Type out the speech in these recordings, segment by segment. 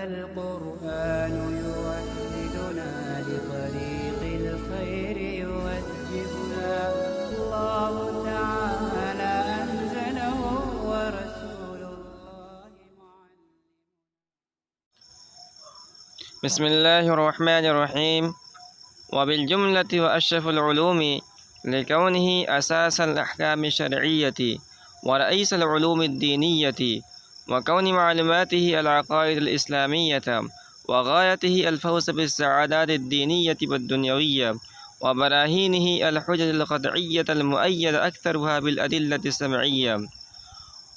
القرآن يوحدنا لطريق الخير يوجهنا الله تعالى أنزله ورسول الله معلم. بسم الله الرحمن الرحيم. وبالجملة وأشرف العلوم لكونه أساس الأحكام الشرعية ورئيس العلوم الدينية، وكون معلوماته العقائد الإسلامية، وغايته الفوز بالسعادات الدينية والدنيوية، وبراهينه الحجج القطعية المؤيدة أكثرها بالأدلة السمعية،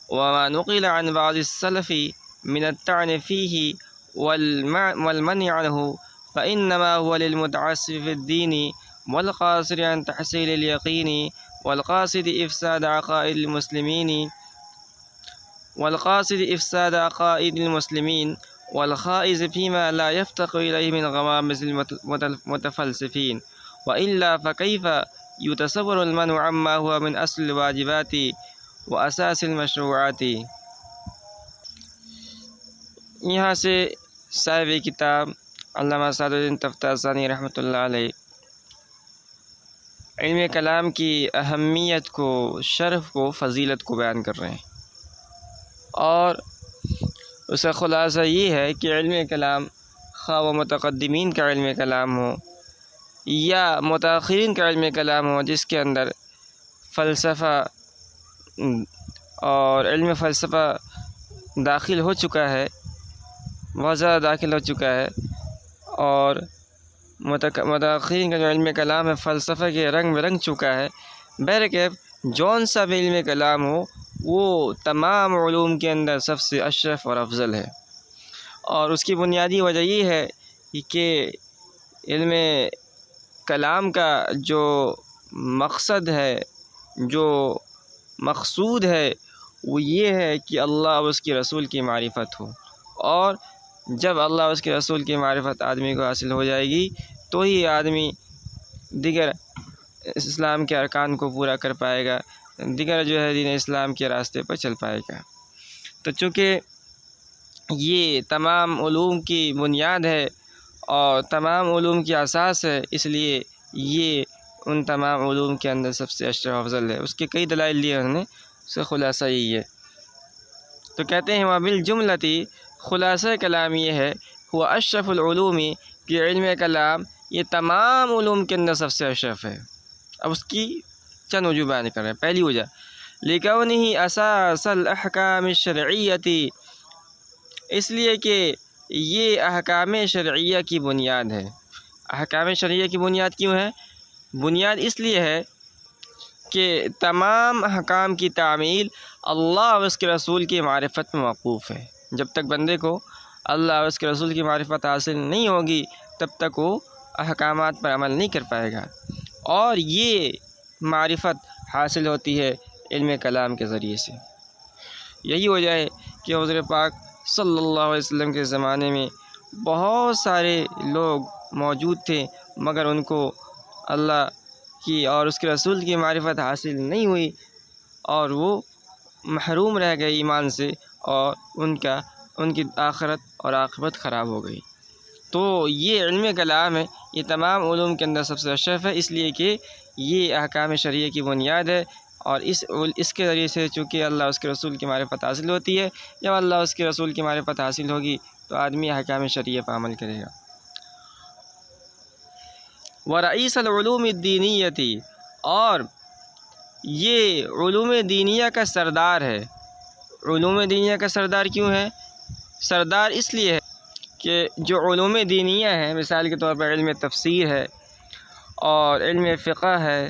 وما نقل عن بعض السلف من الطعن فيه والمنع عنه فإنما هو للمتعسف في الدين والقاصر عن تحصيل اليقين والقاصد إفساد عقائد المسلمين والخائز فيما لا يفتقر إليه من غمامز المتفلسفين، وإلا فكيف يتصور المنع عما هو من أصل الواجبات وأساس المشروعات. یہاں سے صاحب کتاب علامہ سعد الدین تفتازانی رحمۃ اللہ علیہ علم کلام کی اہمیت کو، شرف کو، فضیلت کو بیان کر رہے ہیں، اور اس کا خلاصہ یہ ہے کہ علم کلام خواہ و متقدمین کا علم کلام ہو یا متاخرین کا علم کلام ہو، جس کے اندر فلسفہ اور علم فلسفہ داخل ہو چکا ہے، بہت زیادہ داخل ہو چکا ہے، اور متاخرین کا جو علم کلام ہے فلسفہ کے رنگ میں رنگ چکا ہے، بہرکیف جون سا بھی علم کلام ہو وہ تمام علوم کے اندر سب سے اشرف اور افضل ہے، اور اس کی بنیادی وجہ یہ ہے کہ علم کلام کا جو مقصد ہے، جو مقصود ہے، وہ یہ ہے کہ اللہ اور اس کے رسول کی معرفت ہو، اور جب اللہ اور اس کے رسول کی معرفت آدمی کو حاصل ہو جائے گی تو ہی آدمی دیگر اسلام کے ارکان کو پورا کر پائے گا، دیگر جو ہے دین اسلام کے راستے پر چل پائے گا۔ تو چونکہ یہ تمام علوم کی بنیاد ہے اور تمام علوم کی اساس ہے، اس لیے یہ ان تمام علوم کے اندر سب سے اشرف افضل ہے۔ اس کے کئی دلائل لیے انہوں نے، اس کا خلاصہ یہی ہے۔ تو کہتے ہیں وبالجملتی، خلاصہ کلام یہ ہے ہوا اشرف العلوم، کہ علم کلام یہ تمام علوم کے اندر سب سے اشرف ہے۔ اب اس کی چند وجوہ بیان کر رہے ہیں۔ پہلی وجہ لِكَوْنِهِ اساس الاحکام الشرعیۃ، اس لیے کہ یہ احکام شرعیہ کی بنیاد ہے۔ احکام شرعیہ کی بنیاد کیوں ہے؟ بنیاد اس لیے ہے کہ تمام احکام کی تعمیل اللہ اور اس کے رسول کی معرفت میں موقوف ہے۔ جب تک بندے کو اللہ اور اس کے رسول کی معرفت حاصل نہیں ہوگی تب تک وہ احکامات پر عمل نہیں کر پائے گا، اور یہ معرفت حاصل ہوتی ہے علم کلام کے ذریعے سے۔ یہی وجہ ہے کہ حضور پاک صلی اللہ علیہ وسلم کے زمانے میں بہت سارے لوگ موجود تھے، مگر ان کو اللہ کی اور اس کے رسول کی معرفت حاصل نہیں ہوئی، اور وہ محروم رہ گئے ایمان سے، اور ان کی آخرت اور عاقبت خراب ہو گئی۔ تو یہ علم کلام ہے، یہ تمام علوم کے اندر سب سے اشرف ہے، اس لیے کہ یہ احکام شرعیہ کی بنیاد ہے، اور اس کے ذریعے سے چونکہ اللہ اس کے رسول کی معرفت حاصل ہوتی ہے۔ جب اللہ اس کے رسول کی معرفت حاصل ہوگی تو آدمی احکام شرعیہ پر عمل کرے گا۔ ورئیس العلوم الدینیۃ، اور یہ علوم دینیہ کا سردار ہے۔ علوم دینیہ کا سردار کیوں ہے؟ سردار اس لیے ہے کہ جو علوم دینیہ ہیں، مثال کے طور پر علم تفسیر ہے، اور علم فقہ ہے،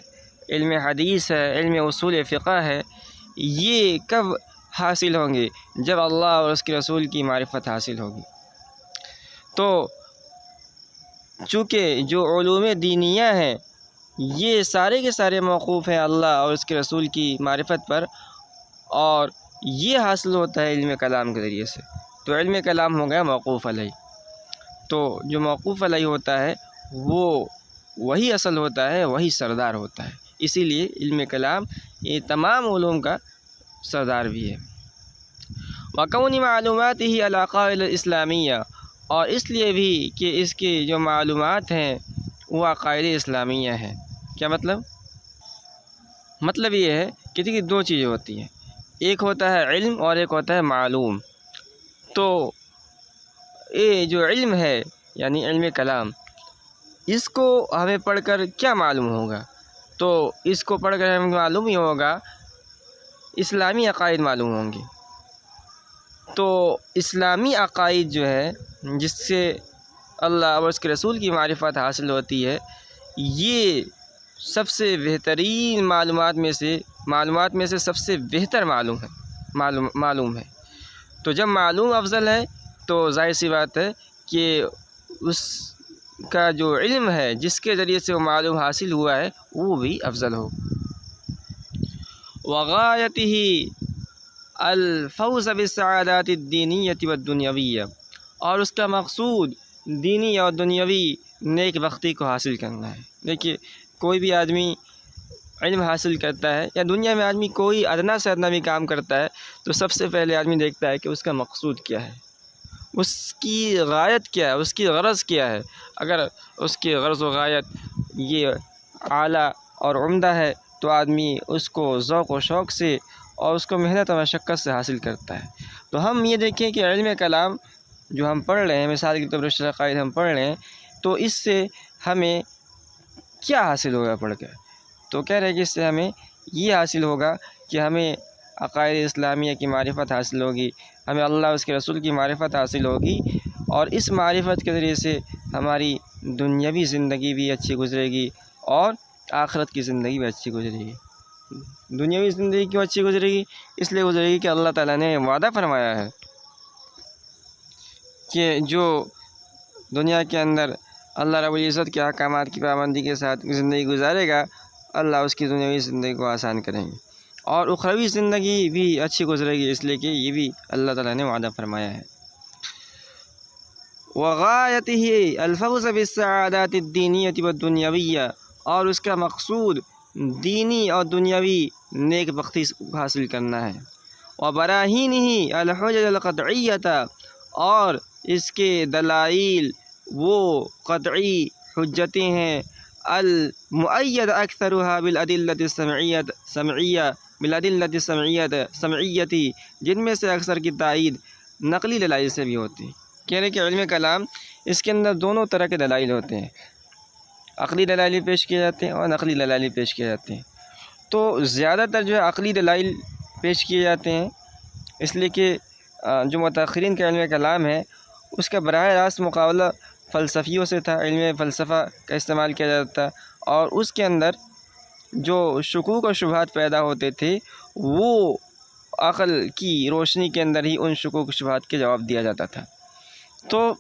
علم حدیث ہے، علم اصول فقہ ہے، یہ کب حاصل ہوں گے؟ جب اللہ اور اس کے رسول کی معرفت حاصل ہوگی۔ تو چونکہ جو علوم دینیہ ہیں یہ سارے کے سارے موقوف ہیں اللہ اور اس کے رسول کی معرفت پر، اور یہ حاصل ہوتا ہے علم کلام کے ذریعے سے، تو علم کلام ہو گیا موقوف علیہ۔ تو جو موقوف علیہ ہوتا ہے وہ وہی اصل ہوتا ہے، وہی سردار ہوتا ہے، اسی لیے علم کلام یہ تمام علوم کا سردار بھی ہے۔ وَكَوْنِ مَعْلُومَاتِهِ الْعَقَائِدِ الْإِسْلَامِيَّةِ، اور اس لیے بھی کہ اس کی جو معلومات ہیں وہ عقائد اسلامیہ ہیں۔ کیا مطلب؟ مطلب یہ ہے کہ دیکھیے دو چیزیں ہوتی ہیں، ایک ہوتا ہے علم اور ایک ہوتا ہے معلوم۔ تو یہ جو علم ہے یعنی علم کلام، اس کو ہمیں پڑھ کر کیا معلوم ہوگا؟ تو اس کو پڑھ کر ہمیں معلوم ہی ہوگا اسلامی عقائد معلوم ہوں گے۔ تو اسلامی عقائد جو ہے جس سے اللہ اور اس کے رسول کی معرفت حاصل ہوتی ہے، یہ سب سے بہترین معلومات میں سے سب سے بہتر معلوم ہے۔ تو جب معلوم افضل ہے تو ظاہر سی بات ہے کہ اس کا جو علم ہے جس کے ذریعے سے وہ معلوم حاصل ہوا ہے وہ بھی افضل ہو۔ وغایتہ الفوز بالسعادات الدینیۃ والدنیویہ، اور اس کا مقصود دینی اور دنیاوی نیک بختی کو حاصل کرنا ہے۔ دیکھیے کوئی بھی آدمی علم حاصل کرتا ہے یا دنیا میں آدمی کوئی ادنا سے ادنا بھی کام کرتا ہے تو سب سے پہلے آدمی دیکھتا ہے کہ اس کا مقصود کیا ہے، اس کی غایت کیا ہے، اس کی غرض کیا ہے۔ اگر اس کی غرض و غایت یہ اعلیٰ اور عمدہ ہے تو آدمی اس کو ذوق و شوق سے اور اس کو محنت و مشقت سے حاصل کرتا ہے۔ تو ہم یہ دیکھیں کہ علم کلام جو ہم پڑھ رہے ہیں، مثال کے طور پر عقائد ہم پڑھ رہے ہیں، تو اس سے ہمیں کیا حاصل ہوگا پڑھ کر؟ تو کہہ رہے ہیں کہ اس سے ہمیں یہ حاصل ہوگا کہ ہمیں عقائد اسلامیہ کی معرفت حاصل ہوگی، ہمیں اللہ اس کے رسول کی معرفت حاصل ہوگی، اور اس معرفت کے ذریعے سے ہماری دنیاوی زندگی بھی اچھی گزرے گی اور آخرت کی زندگی بھی اچھی گزرے گی۔ دنیاوی زندگی کیوں اچھی گزرے گی؟ اس لیے گزرے گی کہ اللہ تعالیٰ نے وعدہ فرمایا ہے کہ جو دنیا کے اندر اللہ رب العزت کے احکامات کی پابندی کے ساتھ زندگی گزارے گا، اللہ اس کی دنیاوی زندگی کو آسان کریں گے، اور اخروی زندگی بھی اچھی گزرے گی، اس لیے کہ یہ بھی اللہ تعالیٰ نے وعدہ فرمایا ہے۔ وغایتہ الفوز بالسعادات الدینیۃ والدنیویہ، اور اس کا مقصود دینی اور دنیاوی نیک بختی حاصل کرنا ہے۔ وبراہینہ الحجج القطعیۃ، اور اس کے دلائل وہ قطعی حجتیں ہیں، المؤید اکثرها بالادلۃ السمعیۃ، جن میں سے اکثر کی تائید نقلی دلائل سے بھی ہوتی ہے۔ کہہ رہے کہ علم کلام اس کے اندر دونوں طرح کے دلائل ہوتے ہیں، عقلی دلائل پیش کیے جاتے ہیں اور نقلی دلائل پیش کیے جاتے ہیں۔ تو زیادہ تر جو ہے عقلی دلائل پیش کیے جاتے ہیں، اس لیے کہ جو متأخرین کا علم کلام ہے اس کا براہ راست مقابلہ فلسفیوں سے تھا، علم فلسفہ کا استعمال کیا جاتا تھا، اور اس کے اندر جو شکوک و شبہات پیدا ہوتے تھے وہ عقل کی روشنی کے اندر ہی ان شکوک و شبہات کے جواب دیا جاتا تھا۔ تو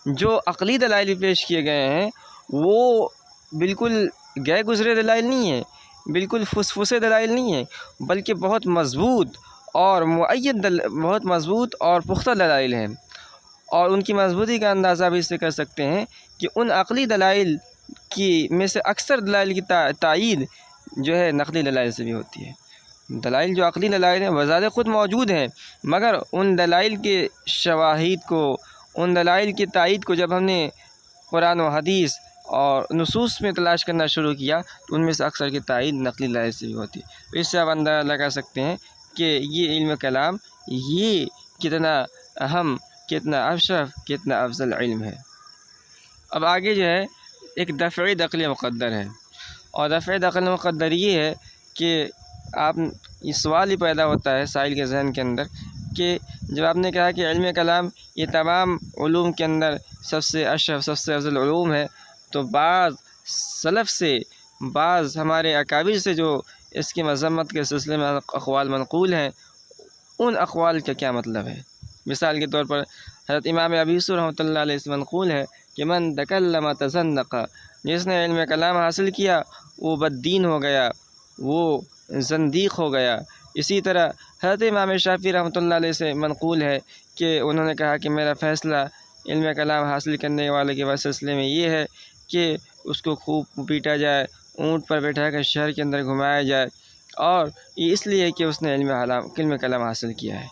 جو عقلی دلائل پیش کیے گئے ہیں وہ بالکل گئے گزرے دلائل نہیں ہیں، بالکل فسفسے دلائل نہیں ہیں، بلکہ بہت مضبوط اور پختہ دلائل ہیں، اور ان کی مضبوطی کا اندازہ بھی اس سے کر سکتے ہیں کہ ان عقلی دلائل کی میں سے اکثر دلائل کی تائید جو ہے نقلی دلائل سے بھی ہوتی ہے۔ دلائل جو عقلی دلائل ہیں بذات خود موجود ہیں، مگر ان دلائل کے شواہد کو، ان دلائل کی تائید کو جب ہم نے قرآن و حدیث اور نصوص میں تلاش کرنا شروع کیا تو ان میں سے اکثر کی تائید نقلی دلائل سے بھی ہوتی ہے۔ اس سے آپ اندازہ لگا سکتے ہیں کہ یہ علم کلام یہ کتنا اہم، کتنا اشرف، کتنا افضل علم ہے۔ اب آگے جو ہے ایک دفع عقل مقدر ہے، اور دفع عقل مقدر یہ ہے کہ آپ یہ سوال ہی پیدا ہوتا ہے سائل کے ذہن کے اندر کہ جب آپ نے کہا کہ علم کلام یہ تمام علوم کے اندر سب سے اشرف، سب سے افضل علوم ہے، تو بعض سلف سے، بعض ہمارے اکابر سے جو اس کی مذمت کے سلسلے میں اقوال منقول ہیں، ان اقوال کا کیا مطلب ہے؟ مثال کے طور پر حضرت امام ابی یوسف رحمۃ اللہ علیہ سے منقول ہے کہ من تکلم تزندق، جس نے علم کلام حاصل کیا وہ بددین ہو گیا، وہ زندیق ہو گیا۔ اسی طرح حضرت امام شافعی رحمۃ اللہ علیہ سے منقول ہے کہ انہوں نے کہا کہ میرا فیصلہ علم کلام حاصل کرنے والے کے سلسلے میں یہ ہے کہ اس کو خوب پیٹا جائے، اونٹ پر بیٹھا کر شہر کے اندر گھمایا جائے، اور یہ اس لیے کہ اس نے علم کلام حاصل کیا ہے۔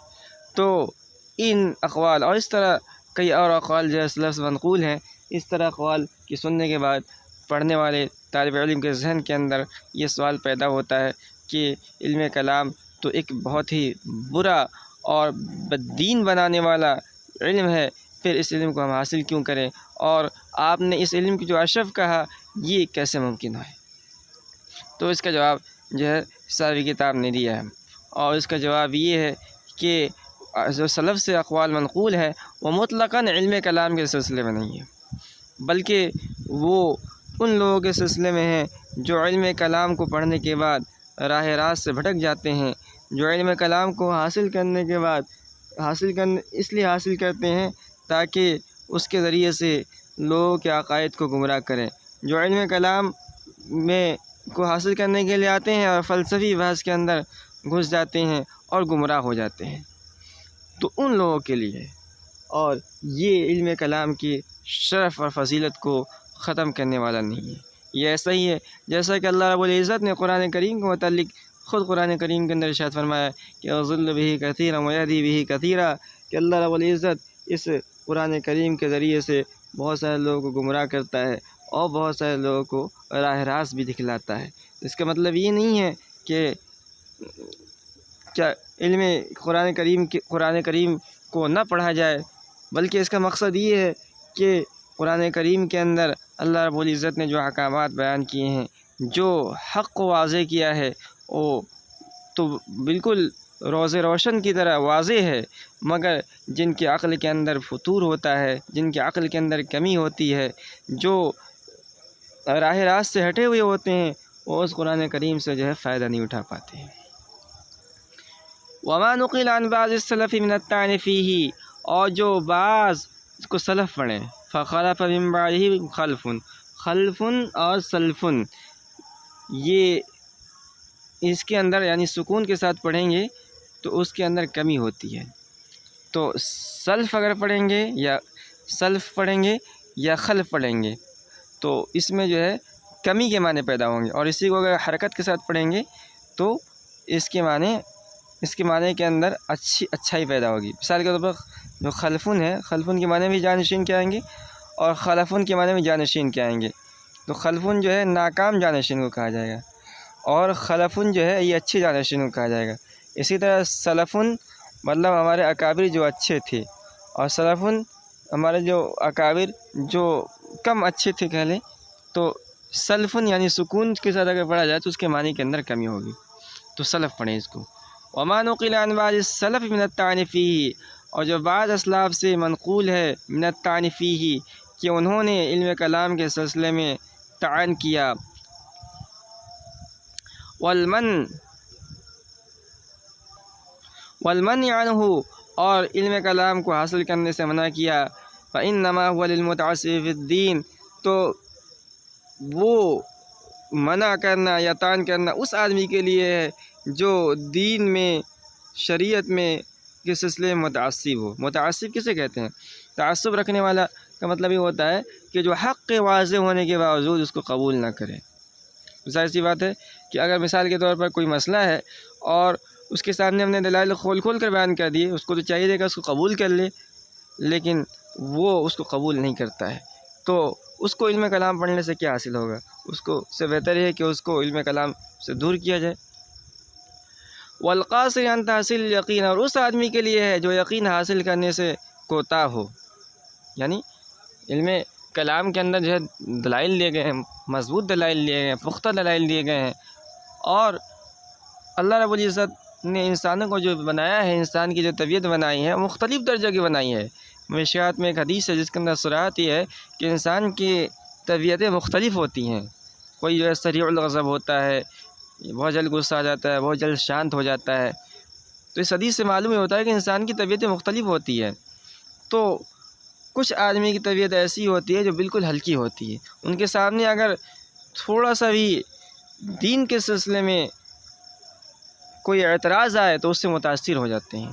تو ان اقوال اور اس طرح کئی اور اقوال جو ہے سلف سے منقول ہیں، اس طرح اقوال کی سننے کے بعد پڑھنے والے طالب علم کے ذہن کے اندر یہ سوال پیدا ہوتا ہے کہ علم کلام تو ایک بہت ہی برا اور بددین بنانے والا علم ہے، پھر اس علم کو ہم حاصل کیوں کریں، اور آپ نے اس علم کی جو اشرف کہا یہ کیسے ممکن ہے؟ تو اس کا جواب جو ہے ساری کتاب نے دیا ہے، اور اس کا جواب یہ ہے کہ جو سلف سے اقوال منقول ہے وہ مطلقاً علم کلام کے سلسلے میں نہیں ہے، بلکہ وہ ان لوگوں کے سلسلے میں ہیں جو علم کلام کو پڑھنے کے بعد راہ راست سے بھٹک جاتے ہیں، جو علم کلام کو حاصل کرنے کے بعد اس لیے حاصل کرتے ہیں تاکہ اس کے ذریعے سے لوگوں کے عقائد کو گمراہ کریں، جو علم کلام میں کو حاصل کرنے کے لیے آتے ہیں اور فلسفی بحث کے اندر گھس جاتے ہیں اور گمراہ ہو جاتے ہیں، تو ان لوگوں کے لیے، اور یہ علم کلام کی شرف اور فضیلت کو ختم کرنے والا نہیں ہے۔ یہ ایسا ہی ہے جیسا کہ اللہ رب العزت نے قرآن کریم کے متعلق خود قرآن کریم کے اندر ارشاد فرمایا کہ وَيُضِلُّ بِهِ كَثِيرًا وَيَهْدِي بِهِ كَثِيرًا، کہ اللہ رب العزت اس قرآن کریم کے ذریعے سے بہت سارے لوگوں کو گمراہ کرتا ہے اور بہت سارے لوگوں کو راہ راست بھی دکھلاتا ہے۔ اس کا مطلب یہ نہیں ہے کہ کیا علم قرآن کریم کو نہ پڑھا جائے، بلکہ اس کا مقصد یہ ہے کہ قرآن کریم کے اندر اللہ رب العزت نے جو احکامات بیان کیے ہیں، جو حق کو واضح کیا ہے، وہ تو بالکل روز روشن کی طرح واضح ہے، مگر جن کے عقل کے اندر فتور ہوتا ہے، جن کے عقل کے اندر کمی ہوتی ہے، جو راہ راست سے ہٹے ہوئے ہوتے ہیں، وہ اس قرآن کریم سے جو ہے فائدہ نہیں اٹھا پاتے ہیں۔ وما نقل عن بعض السلف من الطعن فيه، اور جو بعض کو سلف پڑھیں، فخلف من بعدہ خلف اور سلف، یہ اس کے اندر یعنی سکون کے ساتھ پڑھیں گے تو اس کے اندر کمی ہوتی ہے، تو سلف اگر پڑھیں گے یا سلف پڑھیں گے یا خلف پڑھیں گے تو اس میں جو ہے کمی کے معنی پیدا ہوں گے، اور اسی کو اگر حرکت کے ساتھ پڑھیں گے تو اس کے معنی کے اندر اچھائی پیدا ہوگی۔ مثال کے طور پر جو خلفن ہے، خلفن کے معنی بھی جانشین کے آئیں گے اور خلفن کے معنی بھی جانشین کے آئیں گے، تو خلفن جو ہے ناکام جانشین کو کہا جائے گا، اور خلفن جو ہے یہ اچھے جانشین کو کہا جائے گا۔ اسی طرح سلفن مطلب ہمارے اکابر جو اچھے تھے، اور سلفن ہمارے جو اکابر جو کم اچھے تھے کہہ لیں، تو سلفن یعنی سکون کے ساتھ اگر پڑھا جائے تو اس کے معنی کے اندر کمی ہوگی، تو سلف پڑھیں اس کو۔ وما نقل عن بعض السلف من الطعن فيه، اور جو بعض اسلاف سے منقول ہے من الطعن فيه کہ انہوں نے علم کلام کے سلسلے میں طعن کیا، والمنع عنہ، اور علم کلام کو حاصل کرنے سے منع کیا، فإنما هو للمتعصب في الدین، تو وہ منع کرنا یا طعن کرنا اس آدمی کے لیے ہے جو دین میں شریعت میں کے سلسلے میں متعصب ہو۔ متعصب کسے کہتے ہیں؟ تعصب رکھنے والا کا مطلب یہ ہوتا ہے کہ جو حق کے واضح ہونے کے باوجود اس کو قبول نہ کرے۔ ظاہر سی بات ہے کہ اگر مثال کے طور پر کوئی مسئلہ ہے اور اس کے سامنے ہم نے دلائل کھول کر بیان کر دیے، اس کو تو چاہیے کہ اس کو قبول کر لے، لیکن وہ اس کو قبول نہیں کرتا ہے، تو اس کو علم کلام پڑھنے سے کیا حاصل ہوگا؟ اس کو سے بہتر ہے کہ اس کو علم کلام سے دور کیا جائے۔ والقاصر عن تحصیل الیقین، اور اس آدمی کے لیے ہے جو یقین حاصل کرنے سے کوتاہ ہو، یعنی علم کلام کے اندر جو ہے دلائل دیے گئے ہیں، مضبوط دلائل دیے گئے ہیں، پختہ دلائل دیے گئے ہیں، اور اللہ رب العزت نے انسانوں کو جو بنایا ہے، انسان کی جو طبیعت بنائی ہے مختلف درجہ کی بنائی ہے۔ مشکوٰۃ میں ایک حدیث ہے جس کے اندر صراحت یہ ہے کہ انسان کی طبیعتیں مختلف ہوتی ہیں، کوئی جو ہے سریع الغضب ہوتا ہے، بہت جلد غصہ آ جاتا ہے، بہت جلد شانت ہو جاتا ہے، تو اس حدیث سے معلوم یہ ہوتا ہے کہ انسان کی طبیعتیں مختلف ہوتی ہے۔ تو کچھ آدمی کی طبیعت ایسی ہوتی ہے جو بالکل ہلکی ہوتی ہے، ان کے سامنے اگر تھوڑا سا بھی دین کے سلسلے میں کوئی اعتراض آئے تو اس سے متاثر ہو جاتے ہیں۔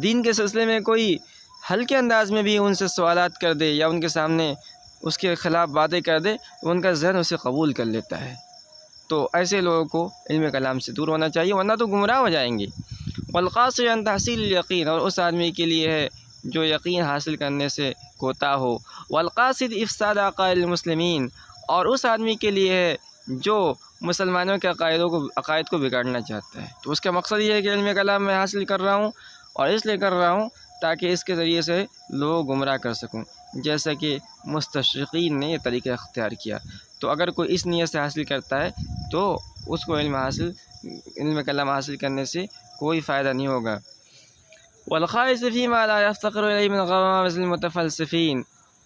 دین کے سلسلے میں کوئی ہلکے انداز میں بھی ان سے سوالات کر دے یا ان کے سامنے اس کے خلاف باتیں کر دے، ان کا ذہن اسے قبول کر لیتا ہے۔ تو ایسے لوگوں کو علم کلام سے دور ہونا چاہیے، ورنہ تو گمراہ ہو جائیں گے۔ والقاصر عن تحصیل الیقین، اور اس آدمی کے لیے ہے جو یقین حاصل کرنے سے کوتا ہو، والقاصد افساد عقائد المسلمین، اور اس آدمی کے لیے ہے جو مسلمانوں کے عقائد کو بگاڑنا چاہتا ہے۔ تو اس کا مقصد یہ ہے کہ علم کلام میں حاصل کر رہا ہوں، اور اس لیے کر رہا ہوں تاکہ اس کے ذریعے سے لوگ گمراہ کر سکوں، جیسا کہ مستشرقین نے یہ طریقہ اختیار کیا۔ تو اگر کوئی اس نیت سے حاصل کرتا ہے تو اس کو علم کلام حاصل کرنے سے کوئی فائدہ نہیں ہوگا۔ والخائض فیما لا یفتقر الیہ من غوامض المتفلسفین،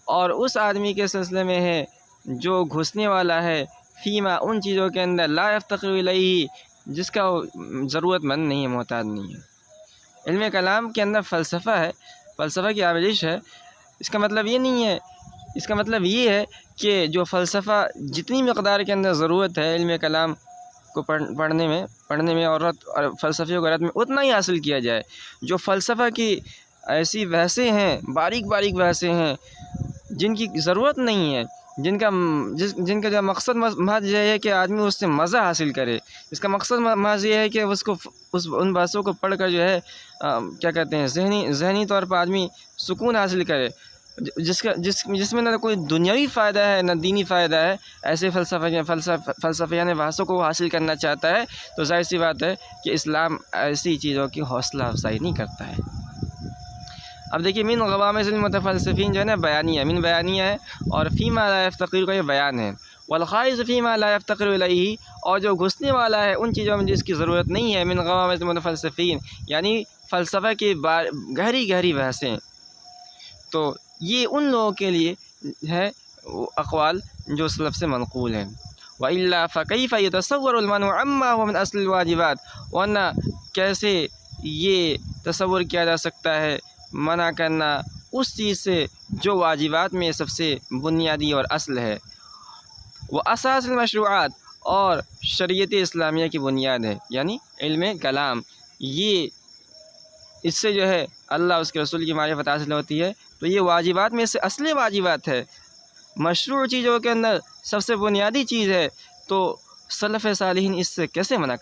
اور اس آدمی کے سلسلے میں ہے جو گھسنے والا ہے فیما ان چیزوں کے اندر لا یفتقر الیہ جس کا ضرورت مند نہیں ہے، محتاج نہیں ہے۔ علم کلام کے اندر فلسفہ ہے، فلسفہ کی آمیزش ہے۔ اس کا مطلب یہ نہیں ہے، اس کا مطلب یہ ہے کہ جو فلسفہ جتنی مقدار کے اندر ضرورت ہے علم کلام کو پڑھنے میں اور فلسفی وغیرہ میں اتنا ہی حاصل کیا جائے۔ جو فلسفہ کی ایسی بحثیں ہیں، باریک باریک بحثیں ہیں جن کی ضرورت نہیں ہے، جن کا جو مقصد محض یہ ہے کہ آدمی اس سے مزہ حاصل کرے، اس کا مقصد محض یہ ہے کہ ان بحثوں کو پڑھ کر جو ہے کیا کہتے ہیں ذہنی طور پر آدمی سکون حاصل کرے، جس میں نہ کوئی دنیاوی فائدہ ہے نہ دینی فائدہ ہے، ایسے فلسفیان بحثوں کو حاصل کرنا چاہتا ہے تو ظاہر سی بات ہے کہ اسلام ایسی چیزوں کی حوصلہ افزائی نہیں کرتا ہے۔ اب دیکھیے من غوامض المتفلسفین جو ہے نا بیانیہ، من بیانیہ ہے، اور فیما لا یفتقر کا یہ بیان ہے۔ والخائض فیما لا یفتقر الیہ، اور جو گھسنے والا ہے ان چیزوں میں جس کی ضرورت نہیں ہے، من غوامض المتفلسفین یعنی فلسفہ کی گہری گہری بحثیں، تو یہ ان لوگوں کے لیے ہے اقوال جو سلف سے منقول ہیں۔ وَإِلَّا فَكَيْفَ يَتَصَوَّرُ الْمَنْعُ عَمَّا هُوَ مِنْ أَصْلِ الْوَاجِبَاتِ، ورنہ کیسے یہ تصور کیا جا سکتا ہے منع کرنا اس چیز سے جو واجبات میں سب سے بنیادی اور اصل ہے، وہ اساس المشروعات، اور شریعت اسلامیہ کی بنیاد ہے، یعنی علم کلام۔ یہ اس سے جو ہے اللہ اس کے رسول کی معرفت حاصل ہوتی ہے، تو یہ واجبات میں سے اصل واجبات ہے، مشروع چیزوں کے اندر سب سے بنیادی چیز ہے، تو سلف صالحین اس سے کیسے منع کر